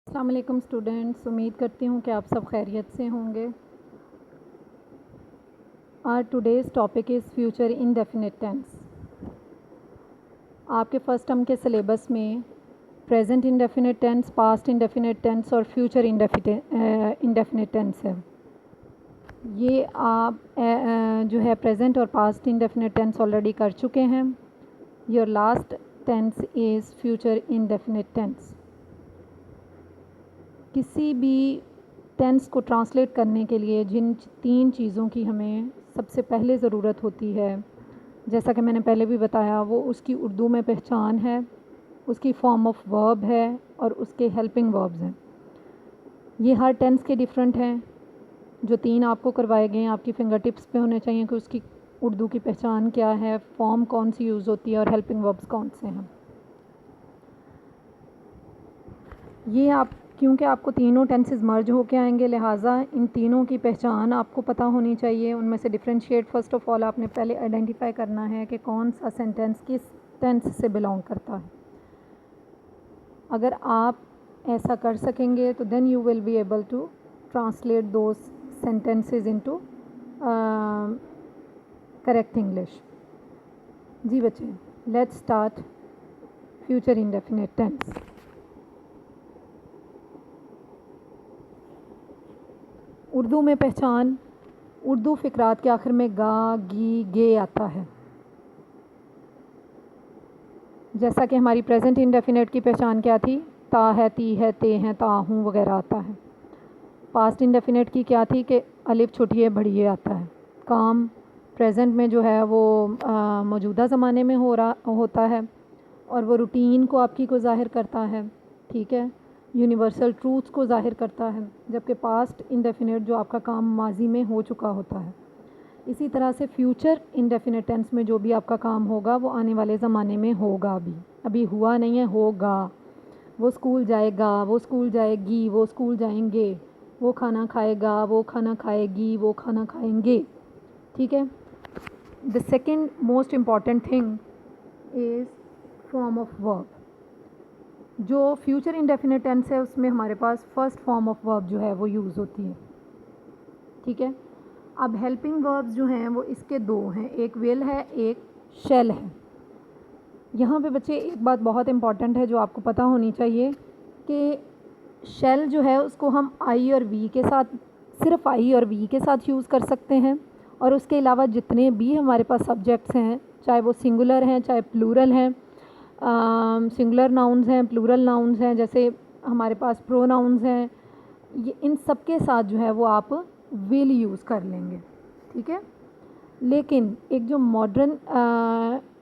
अस्सलाम वालेकुम स्टूडेंट्स, उम्मीद करती हूँ कि आप सब खैरियत से होंगे। Our today's topic is future indefinite tense. आपके फर्स्ट टर्म के सिलेबस में present indefinite tense, past indefinite tense और फ्यूचर इंडेफिनिट टेंस है। ये आप जो है प्रेजेंट और पास्ट इंडेफिनिट टेंस ऑलरेडी कर चुके हैं। Your last tense is future indefinite tense. किसी भी टेंस को ट्रांसलेट करने के लिए जिन 3 चीज़ों की हमें सबसे पहले ज़रूरत होती है, जैसा कि मैंने पहले भी बताया, वो उसकी उर्दू में पहचान है, उसकी फॉर्म ऑफ वर्ब है और उसके हेल्पिंग वर्ब्स हैं। ये हर टेंस के डिफरेंट हैं। जो 3 आपको करवाए गए हैं आपकी फिंगर टिप्स पे होने चाहिए कि उसकी उर्दू की पहचान क्या है, फॉर्म कौन सी यूज़ होती है और हेल्पिंग वर्ब्स कौन से हैं। ये आप क्योंकि आपको तीनों टेंसेस मर्ज होके आएंगे, लिहाजा इन तीनों की पहचान आपको पता होनी चाहिए। उनमें से डिफरेंशिएट फर्स्ट ऑफ ऑल आपने पहले आइडेंटिफाई करना है कि कौन सा सेंटेंस किस टेंस से बिलोंग करता है। अगर आप ऐसा कर सकेंगे तो then you will be able to translate those sentences into correct English. जी बच्चे, let's start future indefinite tense. Urdu में पहचान, उर्दू फ़िक्रात के आखिर में गा, गी, गे आता है। जैसा कि हमारी प्रेजेंट इंडेफिनेट की पहचान क्या थी, ता है, ती है, ते हैं, ता हूँ वगैरह आता है। पास्ट इंडेफिनेट की क्या थी कि अलिफ छोटी है, बड़ी है आता है। काम प्रेजेंट में जो है वो मौजूदा ज़माने में होता है और वो रूटीन को आपकी को ज़ाहिर करता है, ठीक है, यूनिवर्सल ट्रूथ्स को ज़ाहिर करता है। जबकि पास्ट इंडेफिनेट जो आपका काम माजी में हो चुका होता है। इसी तरह से फ्यूचर इंडेफिनिट टेंस में जो भी आपका काम होगा वो आने वाले ज़माने में होगा भी, अभी हुआ नहीं है, होगा। वो स्कूल जाएगा, वो स्कूल जाएगी, वो स्कूल जाएंगे, वो खाना खाएगा, वो खाना खाएगी, वो खाना खाएंगे, ठीक है। The second most important thing is form of verb. जो फ्यूचर इंडेफिनिट टेंस है उसमें हमारे पास फर्स्ट फॉर्म ऑफ वर्ब जो है वो यूज़ होती है, ठीक है। अब हेल्पिंग वर्ब्स जो हैं वो इसके 2 हैं, एक विल है, एक शेल है। यहाँ पे बच्चे एक बात बहुत इम्पॉर्टेंट है जो आपको पता होनी चाहिए कि शेल जो है उसको हम आई और वी के साथ, सिर्फ आई और वी के साथ यूज़ कर सकते हैं, और उसके अलावा जितने भी हमारे पास सब्जेक्ट्स हैं, चाहे वो सिंगुलर हैं चाहे प्लूरल हैं, सिंगुलर नाउन्स हैं, प्लूरल नाउन्स हैं, जैसे हमारे पास प्रोनाउन्स हैं, ये इन सब के साथ जो है वो आप विल यूज़ कर लेंगे, ठीक है। लेकिन एक जो मॉडर्न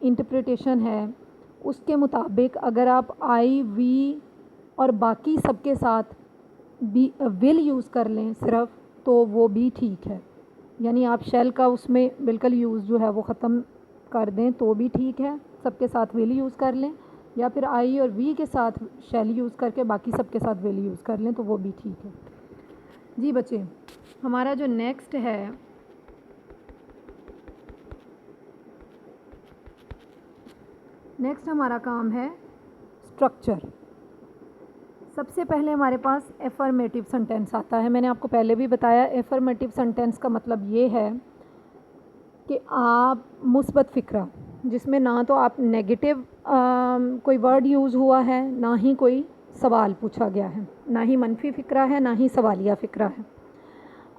इंटरप्रिटेशन है उसके मुताबिक अगर आप आई, वी और बाकी सबके साथ भी विल यूज़ कर लें सिर्फ, तो वो भी ठीक है। यानी आप शेल का उसमें बिल्कुल यूज़ जो है वो ख़त्म कर दें तो भी ठीक है, सबके साथ विल यूज़ कर लें, या फिर आई और वी के साथ शेल यूज़ करके बाकी सबके साथ विल यूज़ कर लें तो वो भी ठीक है। जी बच्चे, हमारा जो नेक्स्ट है हमारा काम है स्ट्रक्चर। सबसे पहले हमारे पास एफर्मेटिव सेंटेंस आता है। मैंने आपको पहले भी बताया, एफर्मेटिव सेंटेंस का मतलब ये है कि आप मुस्बत फ़िक्रा, जिसमें ना तो आप नेगेटिव कोई वर्ड यूज़ हुआ है, ना ही कोई सवाल पूछा गया है, ना ही मनफी फ़िक्रा है, ना ही सवालिया फ़िक्रा है।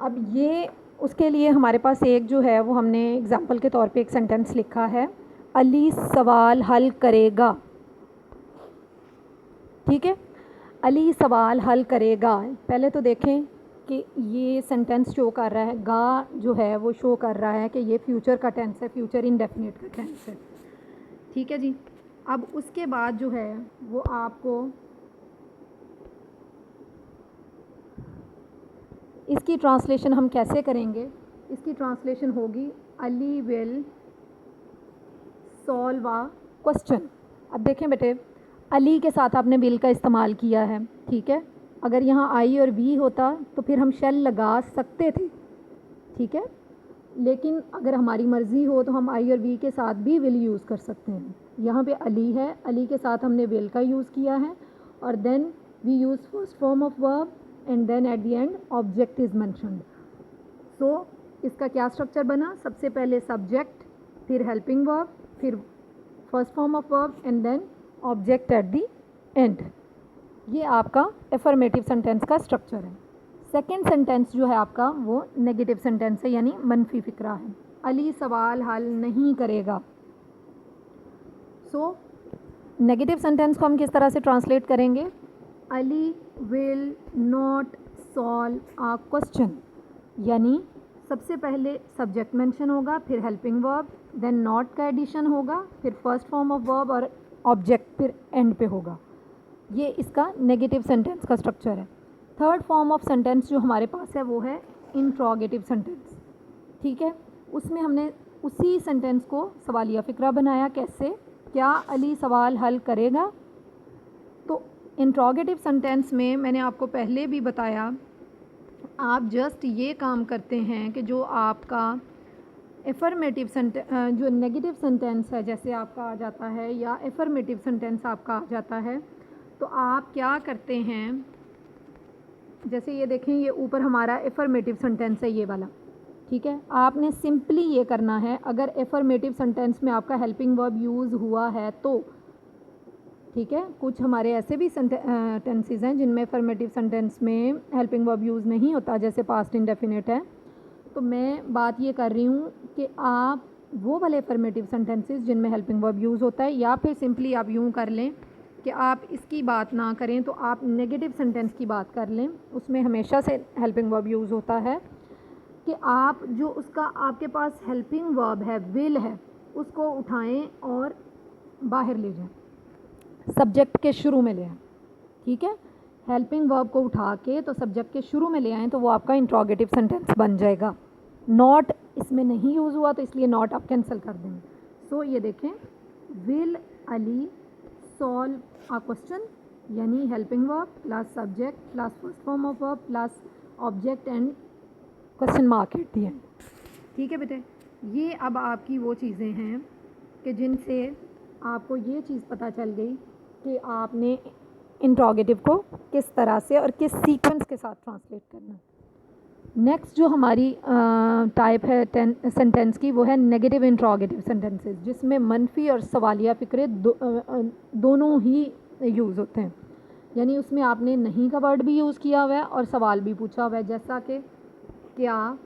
अब ये उसके लिए हमारे पास एक जो है वो हमने एग्ज़ाम्पल के तौर पे एक सेंटेंस लिखा है, अली सवाल हल करेगा, ठीक है। अली सवाल हल करेगा, पहले तो देखें कि ये सेंटेंस शो कर रहा है, गा जो है वो शो कर रहा है कि ये फ्यूचर का टेंस है, फ्यूचर इंडेफिनिट का टेंस है, ठीक है जी। अब उसके बाद जो है वो आपको इसकी ट्रांसलेशन हम कैसे करेंगे, इसकी ट्रांसलेशन होगी Ali will solve a question. अब देखें बेटे, अली के साथ आपने विल का इस्तेमाल किया है, ठीक है। अगर यहाँ आई और वी होता तो फिर हम शेल लगा सकते थे, ठीक है, लेकिन अगर हमारी मर्ज़ी हो तो हम आई और वी के साथ भी विल यूज़ कर सकते हैं। यहाँ पे अली है, अली के साथ हमने विल का यूज़ किया है, और then we use first form of verb and then at the end object is mentioned. So इसका क्या स्ट्रक्चर बना, सबसे पहले सब्जेक्ट, फिर हेल्पिंग वर्ब, फिर first form of verb and then object at the end. ये आपका एफर्मेटिव सेंटेंस का स्ट्रक्चर है। सेकेंड सेंटेंस जो है आपका वो नेगेटिव सेंटेंस है, यानी मनफी फिक्रा है। अली सवाल हल नहीं करेगा। सो नेगेटिव सेंटेंस को हम किस तरह से ट्रांसलेट करेंगे, Ali will not solve a question, यानी सबसे पहले सब्जेक्ट मेंशन होगा, फिर हेल्पिंग वर्ब, देन नॉट का एडिशन होगा, फिर फर्स्ट फॉर्म ऑफ वर्ब और ऑब्जेक्ट फिर एंड पे होगा। ये इसका नेगेटिव सेंटेंस का स्ट्रक्चर है। थर्ड फॉर्म ऑफ सेंटेंस जो हमारे पास है वो है इंट्रोगेटिव सेंटेंस। ठीक है, उसमें हमने उसी सेंटेंस को सवालिया फ़िक्रा बनाया। कैसे, क्या अली सवाल हल करेगा। तो इंट्रोगेटिव सेंटेंस में मैंने आपको पहले भी बताया, आप जस्ट ये काम करते हैं कि जो आपका एफर्मेटिव सेंटेंस, जो नेगेटिव सेंटेंस है जैसे आपका आ जाता है, या एफर्मेटिव सेंटेंस आपका आ जाता है, तो आप क्या करते हैं, जैसे ये देखें, ये ऊपर हमारा एफर्मेटिव सेंटेंस है ये वाला। ठीक है, आपने सिंपली ये करना है, अगर एफर्मेटिव सेंटेंस में आपका हेल्पिंग वर्ब यूज़ हुआ है तो, ठीक है, कुछ हमारे ऐसे भी टेंसेस हैं जिनमें एफर्मेटिव सेंटेंस में हेल्पिंग वर्ब यूज़ नहीं होता, जैसे पास्ट इंडेफिनिट है। तो मैं बात ये कर रही हूँ कि आप वो वाले एफर्मेटिव सेंटेंसेस जिनमें हेल्पिंग वर्ब यूज़ होता है, या फिर सिंपली आप यूँ कर लें कि आप इसकी बात ना करें तो आप नेगेटिव सेंटेंस की बात कर लें, उसमें हमेशा से हेल्पिंग वर्ब यूज़ होता है, कि आप जो उसका आपके पास हेल्पिंग वर्ब है, विल है, उसको उठाएं और बाहर ले जाएं, सब्जेक्ट के शुरू में ले आएं। ठीक है, हेल्पिंग वर्ब को उठा के तो सब्जेक्ट के शुरू में ले आएँ, तो वो आपका इंट्रोगेटिव सेंटेंस बन जाएगा। नॉट इसमें नहीं यूज़ हुआ तो इसलिए नॉट आप कैंसिल कर देंगे। सो ये देखें, will Ali solve a question, यानी helping verb plus subject plus first form of verb plus object and question mark at the end. ठीक है बेटे, ये अब आपकी वो चीज़ें हैं कि जिनसे आपको ये चीज़ पता चल गई कि आपने इंट्रोगेटिव को किस तरह से और किस सीक्वेंस के साथ ट्रांसलेट करना। नेक्स्ट जो हमारी टाइप है सेंटेंस की, वो है नेगेटिव इंट्रोगेटिव सेंटेंसेस, जिसमें मनफी और सवालिया फ़िक्रे दोनों ही यूज़ होते हैं, यानी उसमें आपने नहीं का वर्ड भी यूज़ किया हुआ है और सवाल भी पूछा हुआ है। जैसा कि क्या,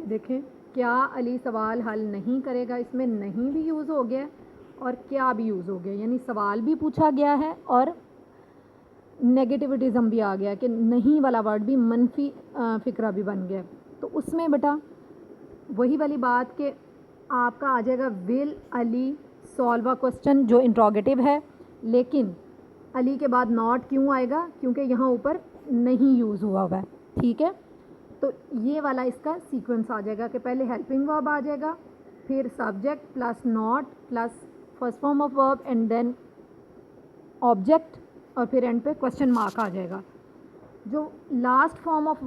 देखें, क्या अली सवाल हल नहीं करेगा, इसमें नहीं भी यूज़ हो गया और क्या भी यूज़ हो गया, यानी सवाल भी पूछा गया है और नेगेटिविटिज़म भी आ गया कि नहीं वाला वर्ड भी मनफी फ़िक्रा भी बन गया। तो उसमें बेटा वही वाली बात कि आपका आ जाएगा will Ali solve a question, जो इंट्रोगेटिव है, लेकिन अली के बाद नॉट क्यों आएगा, क्योंकि यहाँ ऊपर नहीं यूज़ हुआ हुआ है। ठीक है, तो ये वाला इसका सीक्वेंस आ जाएगा कि पहले हेल्पिंग वर्ब आ जाएगा, फिर subject plus not plus first form of verb and then object, और फिर एंड पे क्वेश्चन मार्क आ जाएगा। जो लास्ट फॉर्म ऑफ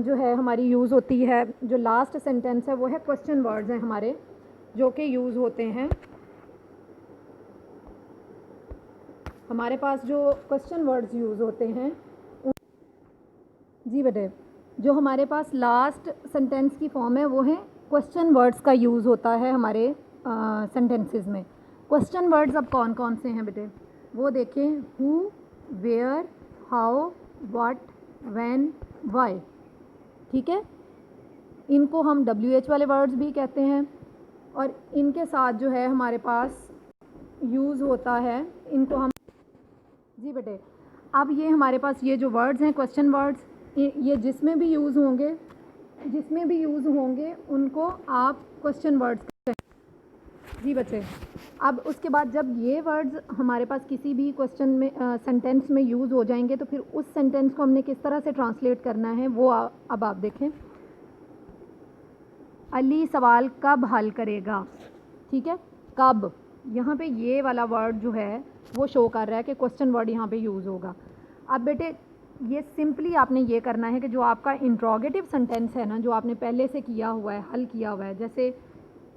जो है हमारी यूज़ होती है, जो लास्ट सेंटेंस है, वो है क्वेश्चन वर्ड्स हैं हमारे, जो कि यूज़ होते हैं हमारे पास। जो क्वेश्चन वर्ड्स यूज़ होते हैं, जी बेटे, जो हमारे पास लास्ट सेंटेंस की फॉर्म है वो है क्वेश्चन वर्ड्स का यूज़ होता है हमारे सेंटेंसेस में। क्वेश्चन वर्ड्स अब कौन कौन से हैं बेटे, वो देखें, who, where, how, what, when, why. ठीक है, इनको हम WH वाले वर्ड्स भी कहते हैं, और इनके साथ जो है हमारे पास यूज़ होता है, इनको हम, जी बेटे, अब ये हमारे पास ये जो वर्ड्स हैं क्वेश्चन वर्ड्स, ये जिसमें भी यूज़ होंगे उनको आप क्वेश्चन वर्ड्स कहते हैं। जी बच्चे, अब उसके बाद जब ये वर्ड्स हमारे पास किसी भी क्वेश्चन में सेंटेंस में यूज़ हो जाएंगे, तो फिर उस सेंटेंस को हमने किस तरह से ट्रांसलेट करना है वो अब आप देखें। अली सवाल कब हल करेगा। ठीक है, कब, यहाँ पे ये वाला वर्ड जो है वो शो कर रहा है कि क्वेश्चन वर्ड यहाँ पे यूज़ होगा। अब बेटे ये सिंपली आपने ये करना है कि जो आपका इंट्रोगेटिव सेंटेंस है ना, जो आपने पहले से किया हुआ है, हल किया हुआ है, जैसे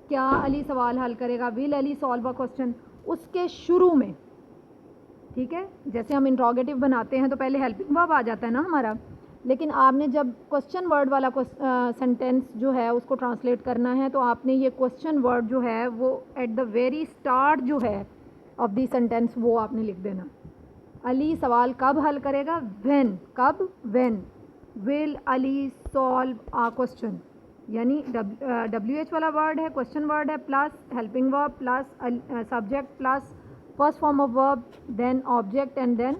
क्या अली सवाल हल करेगा, will Ali solve a question, उसके शुरू में, ठीक है। जैसे हम इंट्रोगेटिव बनाते हैं तो पहले हेल्पिंग वर्ब आ जाता है ना हमारा, लेकिन आपने जब क्वेश्चन वर्ड वाला सेंटेंस जो है उसको ट्रांसलेट करना है तो आपने ये क्वेश्चन वर्ड जो है वो एट द वेरी स्टार्ट जो है ऑफ दी सेंटेंस वो आपने लिख देना। अली सवाल कब हल करेगा, व्हेन, कब, when. Will Ali solve a question, यानी WH वाला वर्ड है, क्वेश्चन वर्ड है, plus helping verb plus subject plus first form of verb, then object and then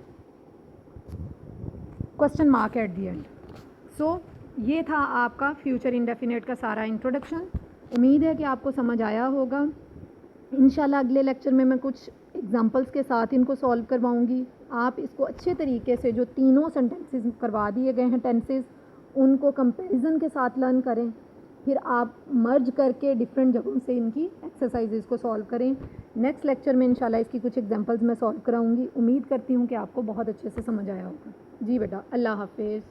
question mark at the end. So ये था आपका फ्यूचर इंडेफिनेट का सारा introduction. उम्मीद है कि आपको समझ आया होगा। इंशाल्लाह अगले लेक्चर में मैं कुछ एग्जांपल्स के साथ इनको सॉल्व करवाऊंगी। आप इसको अच्छे तरीके से जो तीनों सेंटेंसेस करवा दिए गए हैं टेंसेस, उनको कंपैरिजन के साथ लर्न करें, फिर आप मर्ज करके डिफरेंट जगहों से इनकी एक्सरसाइजेस को सॉल्व करें। नेक्स्ट लेक्चर में इंशाल्लाह इसकी कुछ एग्जांपल्स मैं सॉल्व कराऊंगी। उम्मीद करती हूँ कि आपको बहुत अच्छे से समझ आया होगा। जी बेटा, अल्लाह हाफिज़।